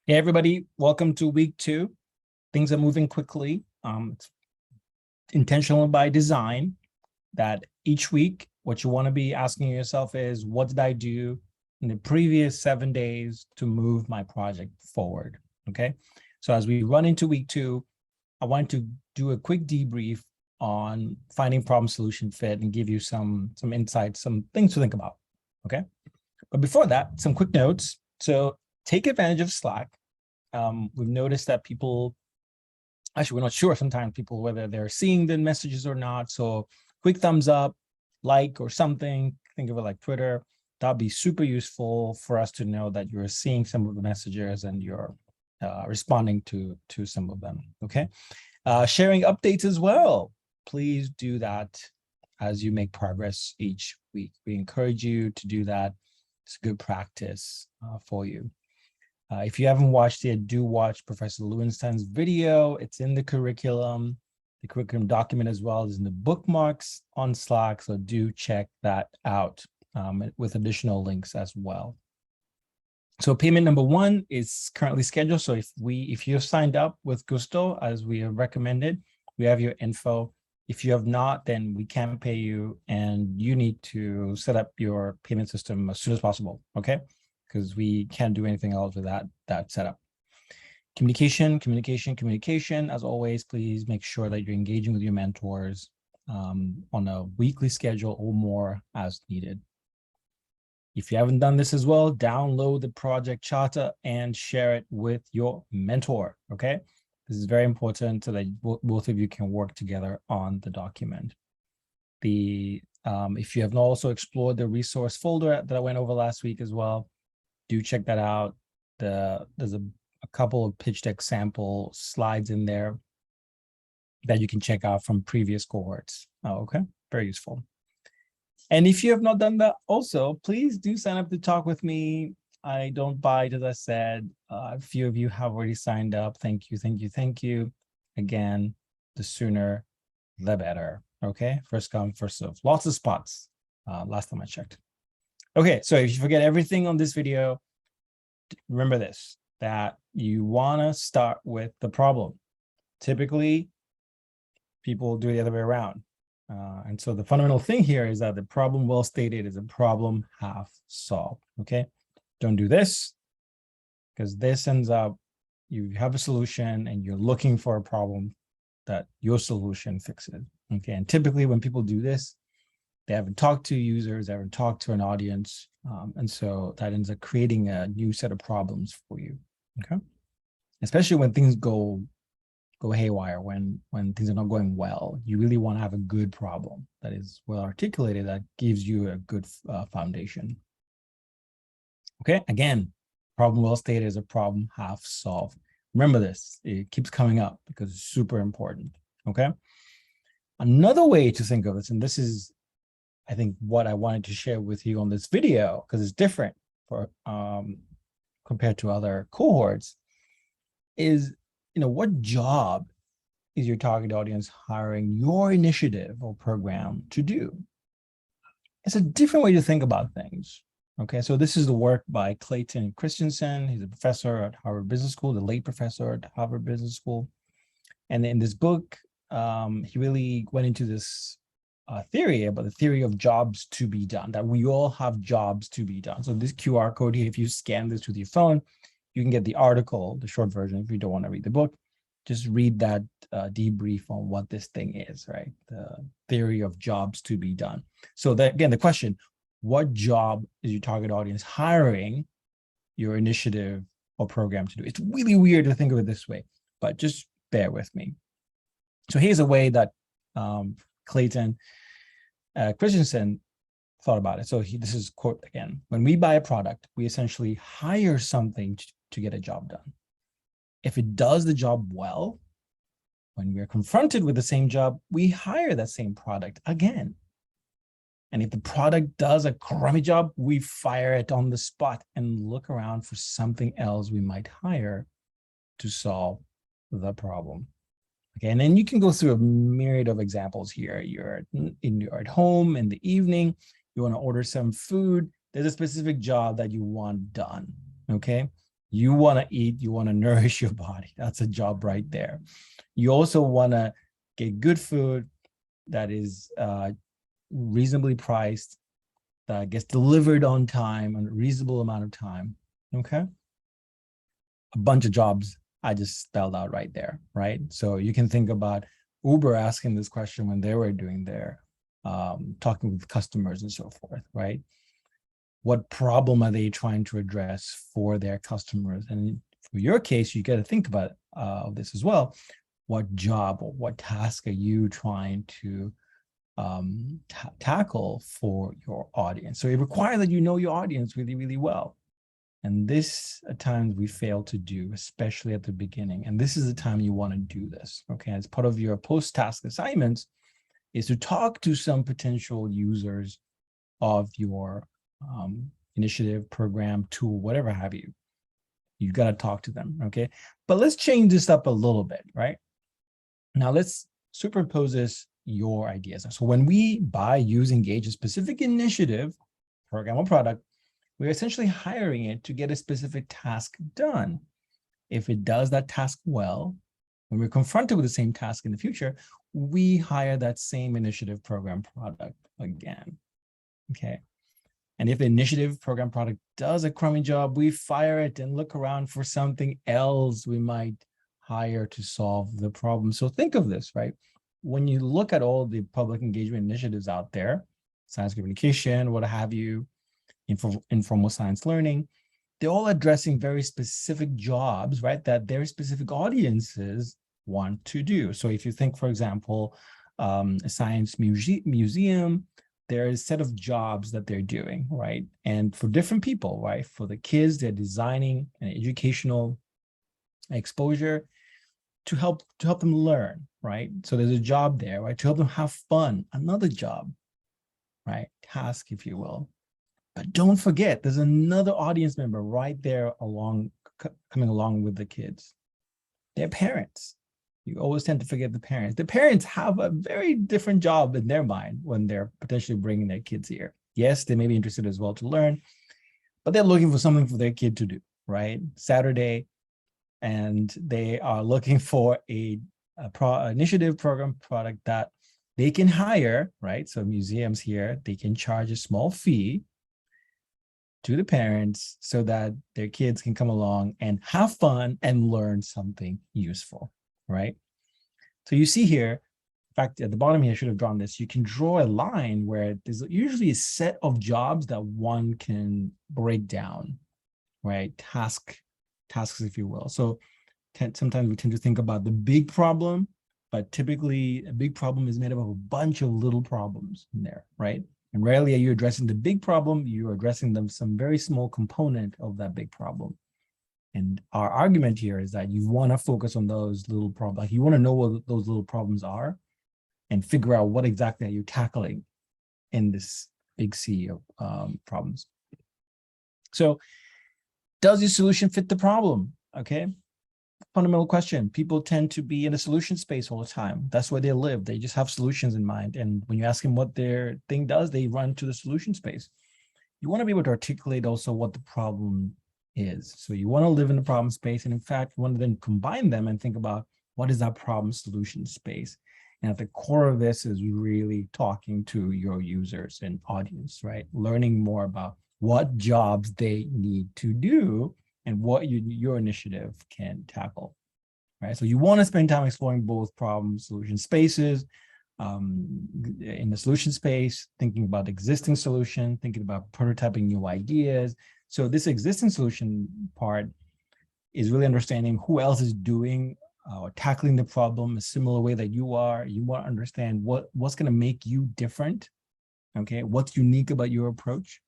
Hey, everybody, welcome to week 2. Things are moving quickly. It's intentional by design that each week, what you want to be asking yourself is, what did I do in the previous 7 days to move my project forward? Okay. So as we run into week 2, I want to do a quick debrief on finding problem solution fit and give you some insights, some things to think about. Okay. But before that, some quick notes. So take advantage of Slack. We've noticed that people, actually, we're not sure sometimes people whether they're seeing the messages or not. So quick thumbs up, like, or something. Think of it like Twitter. That'll be super useful for us to know that you're seeing some of the messages and you're responding to some of them. Okay. Sharing updates as well. Please do that as you make progress each week. We encourage you to do that. It's a good practice for you. If you haven't watched it, do watch Professor Lewinstein's video. It's in the curriculum document as well as in the bookmarks on Slack. So do check that out with additional links as well. So payment number 1 is currently scheduled. So if you've signed up with Gusto, as we have recommended, we have your info. If you have not, then we can pay you and you need to set up your payment system as soon as possible, okay? Because we can't do anything else with that setup. Communication. As always, please make sure that you're engaging with your mentors on a weekly schedule or more as needed. If you haven't done this as well, download the project charter and share it with your mentor, okay? This is very important so that both of you can work together on the document. If you have not also explored the resource folder that I went over last week as well, do check that out. There's a couple of pitch deck sample slides in there that you can check out from previous cohorts. Okay, very useful. And if you have not done that also, please do sign up to talk with me. I don't bite, as I said. A few of you have already signed up. Thank you. Again, the sooner, the better. Okay, first come, first serve. Lots of spots, last time I checked. Okay, so if you forget everything on this video, remember this, that you want to start with the problem. Typically, people do it the other way around. And so the fundamental thing here is that the problem well stated is a problem half solved, okay? Don't do this, because this ends up, you have a solution and you're looking for a problem that your solution fixes, okay? And typically when people do this, they haven't talked to users, they haven't talked to an audience. And so that ends up creating a new set of problems for you, okay? Especially when things go haywire, when things are not going well, you really want to have a good problem that is well articulated, that gives you a good foundation. Okay, again, problem well stated is a problem half solved. Remember this, it keeps coming up because it's super important, okay? Another way to think of this, and this is, I think, what I wanted to share with you on this video, because it's different for compared to other cohorts, is, what job is your target audience hiring your initiative or program to do? It's a different way to think about things. Okay, so this is the work by Clayton Christensen. He's a professor at Harvard Business School, the late professor at Harvard Business School. And in this book, he really went into this theory about the theory of jobs to be done, that we all have jobs to be done. So this QR code here, if you scan this with your phone, you can get the article, the short version. If you don't want to read the book, just read that debrief on what this thing is, right? The theory of jobs to be done. So that, again, the question, what job is your target audience hiring your initiative or program to do? It's really weird to think of it this way, but just bear with me. So here's a way that Clayton Christensen thought about it. So this is quote again: when we buy a product, we essentially hire something to get a job done. If it does the job well, when we are confronted with the same job, we hire that same product again. And if the product does a crummy job, we fire it on the spot and look around for something else we might hire to solve the problem. Okay, and then you can go through a myriad of examples here. You're at home in the evening, you want to order some food, there's a specific job that you want done, okay? You want to eat, you want to nourish your body. That's a job right there. You also want to get good food that is reasonably priced, that gets delivered on time in a reasonable amount of time. Okay. A bunch of jobs I just spelled out right there, right? So you can think about Uber asking this question when they were doing their talking with customers and so forth, right? What problem are they trying to address for their customers? And for your case, you got to think about this as well. What job or what task are you trying to tackle for your audience? So it requires that you know your audience really, really well. And this at times we fail to do, especially at the beginning. And this is the time you want to do this. Okay. As part of your post-task assignments is to talk to some potential users of your initiative, program, tool, whatever have you. You got to talk to them. Okay. But let's change this up a little bit, right? Now let's superimpose this your ideas. So when we buy, use, engage a specific initiative, program, or product, we're essentially hiring it to get a specific task done. If it does that task well, when we're confronted with the same task in the future, we hire that same initiative, program, product again. Okay. And if the initiative, program, product does a crummy job, we fire it and look around for something else we might hire to solve the problem. So think of this, right? When you look at all the public engagement initiatives out there, science communication, what have you, informal science learning, they're all addressing very specific jobs, right? That very specific audiences want to do. So if you think, for example, a science museum, there is a set of jobs that they're doing, right? And for different people, right? For the kids, they're designing an educational exposure to help them learn, right? So there's a job there, right? To help them have fun, another job, right? Task, if you will. But don't forget, there's another audience member right there coming along with the kids. Their parents. You always tend to forget the parents. The parents have a very different job in their mind when they're potentially bringing their kids here. Yes, they may be interested as well to learn, but they're looking for something for their kid to do, right? Saturday, and they are looking for a initiative, program, product that they can hire, right? So museums here, they can charge a small fee to the parents so that their kids can come along and have fun and learn something useful, right? So you see here, in fact, at the bottom here, I should have drawn this. You can draw a line where there's usually a set of jobs that one can break down, right? Tasks, if you will. So sometimes we tend to think about the big problem, but typically a big problem is made up of a bunch of little problems in there, right? And rarely are you addressing the big problem, you're addressing some very small component of that big problem. And our argument here is that you want to focus on those little problems. Like you want to know what those little problems are and figure out what exactly are you tackling in this big sea of problems. So does your solution fit the problem? Okay. Fundamental question. People tend to be in a solution space all the time. That's where they live. They just have solutions in mind. And when you ask them what their thing does, they run to the solution space. You want to be able to articulate also what the problem is. So you want to live in the problem space. And in fact, you want to then combine them and think about what is that problem solution space. And at the core of this is really talking to your users and audience, right? Learning more about what jobs they need to do and what your initiative can tackle, right? So you want to spend time exploring both problem solution spaces, in the solution space, thinking about existing solution, thinking about prototyping new ideas. So this existing solution part is really understanding who else is doing or tackling the problem a similar way that you are. You want to understand what's going to make you different, okay? What's unique about your approach?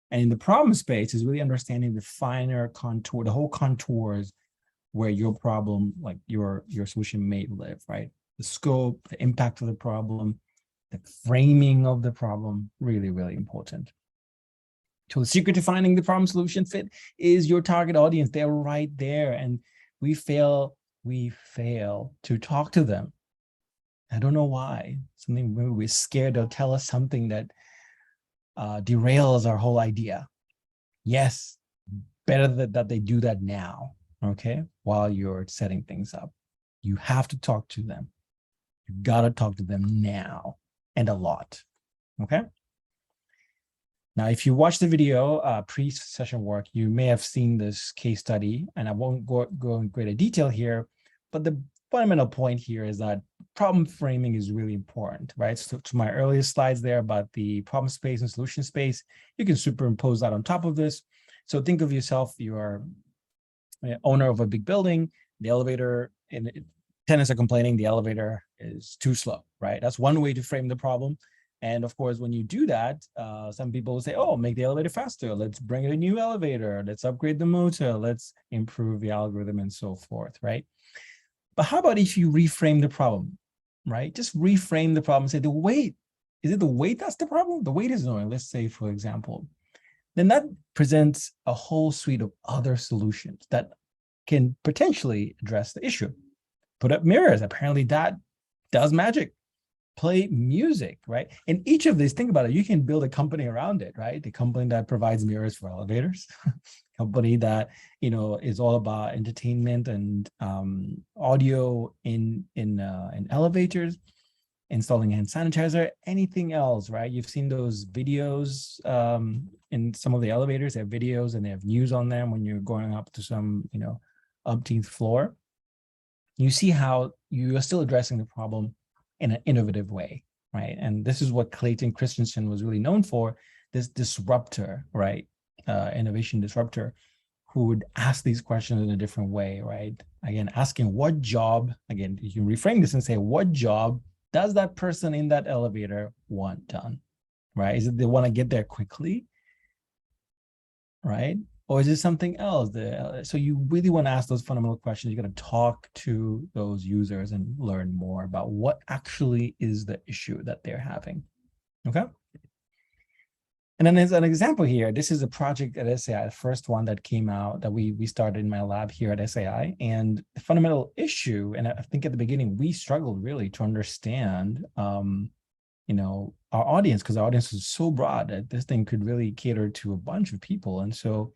And in the problem space is really understanding the finer contour, the whole contours where your problem, like your solution may live, right? The scope, the impact of the problem, the framing of the problem, really, really important. So the secret to finding the problem solution fit is your target audience. They're right there. And we fail to talk to them. I don't know why. Something maybe we're scared they'll tell us something that derails our whole idea. Yes, better that they do that now, okay, while you're setting things up. You have to talk to them. You gotta talk to them now, and a lot, okay? Now, if you watch the video pre-session work, you may have seen this case study, and I won't go in greater detail here, but the fundamental point here is that problem framing is really important, right? So to my earlier slides there about the problem space and solution space, you can superimpose that on top of this. So think of yourself, you are an owner of a big building, the elevator, and tenants are complaining the elevator is too slow, right? That's one way to frame the problem. And of course, when you do that, some people will say, oh, make the elevator faster. Let's bring in a new elevator. Let's upgrade the motor. Let's improve the algorithm and so forth, right? But how about if you reframe the problem, right? Just reframe the problem and say the weight. Is it the weight that's the problem? The weight is annoying, let's say, for example. Then that presents a whole suite of other solutions that can potentially address the issue. Put up mirrors. Apparently that does magic. Play music, right? And each of these, think about it, you can build a company around it, right? The company that provides mirrors for elevators, company that, you know, is all about entertainment and audio in elevators, installing hand sanitizer, anything else, right? You've seen those videos in some of the elevators. They have videos and they have news on them when you're going up to some, you know, umpteenth floor. You see how you are still addressing the problem in an innovative way, right? And this is what Clayton Christensen was really known for, this disruptor, right? Innovation disruptor, who would ask these questions in a different way, right? Again, asking what job, again, you can reframe this and say, what job does that person in that elevator want done, right? Is it they want to get there quickly, right? Or is it something else? So you really want to ask those fundamental questions. You got to talk to those users and learn more about what actually is the issue that they're having, okay? And then as an example here, this is a project at SAI, the first one that came out that we started in my lab here at SAI. And the fundamental issue, and I think at the beginning, we struggled really to understand, you know, our audience, because our audience was so broad that this thing could really cater to a bunch of people. And so,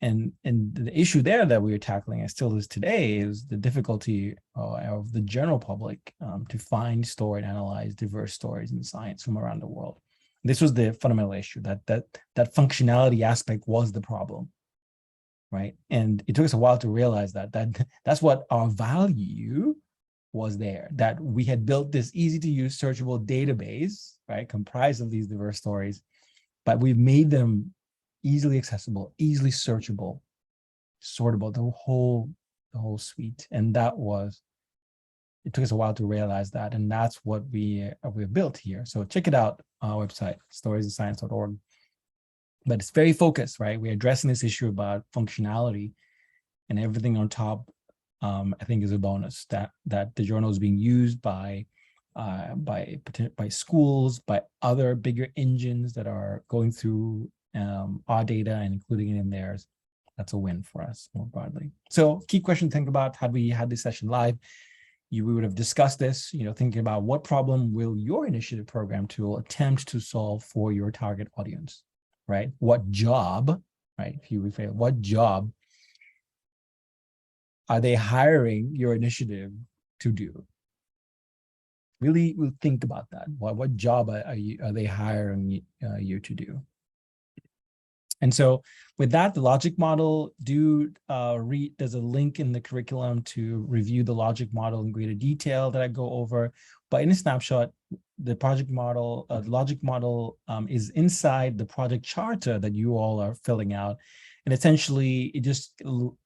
and the issue there that we were tackling, and still is today, is the difficulty of the general public to find, store, and analyze diverse stories in science from around the world. This was the fundamental issue, that functionality aspect was the problem, right? And it took us a while to realize that's what our value was there, that we had built this easy to use searchable database, right, comprised of these diverse stories, but we've made them easily accessible, easily searchable, sortable, the whole suite. And it took us a while to realize that, and that's what we've built here. So check it out on our website, storiesinScience.org. But it's very focused, right? We're addressing this issue about functionality, and everything on top, I think, is a bonus that the journal is being used by schools, by other bigger engines that are going through our data and including it in theirs. That's a win for us more broadly. So key question to think about: had we had this session live, we would have discussed this, you know, thinking about what problem will your initiative program tool attempt to solve for your target audience, right? What job, right? If you would say, what job are they hiring your initiative to do? Really think about that. What job are they hiring you to do? And so with that, the logic model, there's a link in the curriculum to review the logic model in greater detail that I go over. But in a snapshot, the project model, the logic model is inside the project charter that you all are filling out. And essentially, it just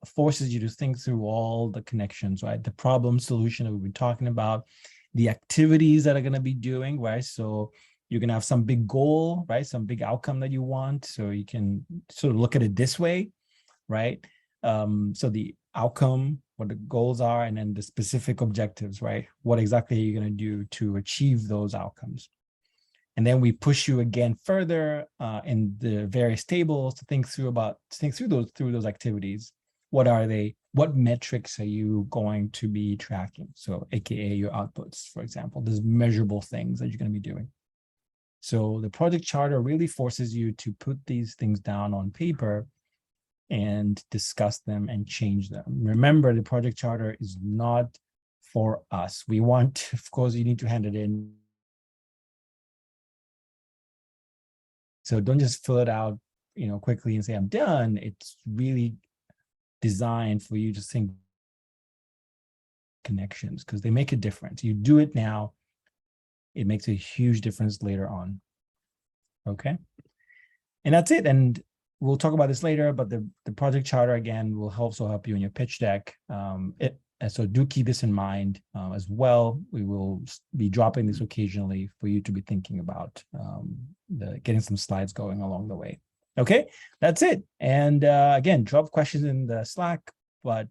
forces you to think through all the connections, right? The problem solution that we've been talking about, the activities that are going to be doing, right? So you're going to have some big goal, right? Some big outcome that you want. So you can sort of look at it this way, right? So the outcome, what the goals are, and then the specific objectives, right? What exactly are you going to do to achieve those outcomes? And then we push you again further in the various tables to think through those activities. What are they? What metrics are you going to be tracking? So AKA your outputs, for example. There's measurable things that you're going to be doing. So the project charter really forces you to put these things down on paper and discuss them and change them. Remember, the project charter is not for us. We want, of course, you need to hand it in. So don't just fill it out, quickly and say, I'm done. It's really designed for you to think connections, because they make a difference. You do it now, it makes a huge difference later on. Okay. And that's it. And we'll talk about this later, but the project charter, again, will also help you in your pitch deck. And so do keep this in mind as well. We will be dropping this occasionally for you to be thinking about getting some slides going along the way. Okay, that's it. And again, drop questions in the Slack, but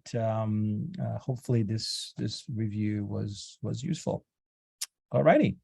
hopefully this review was useful. All righty.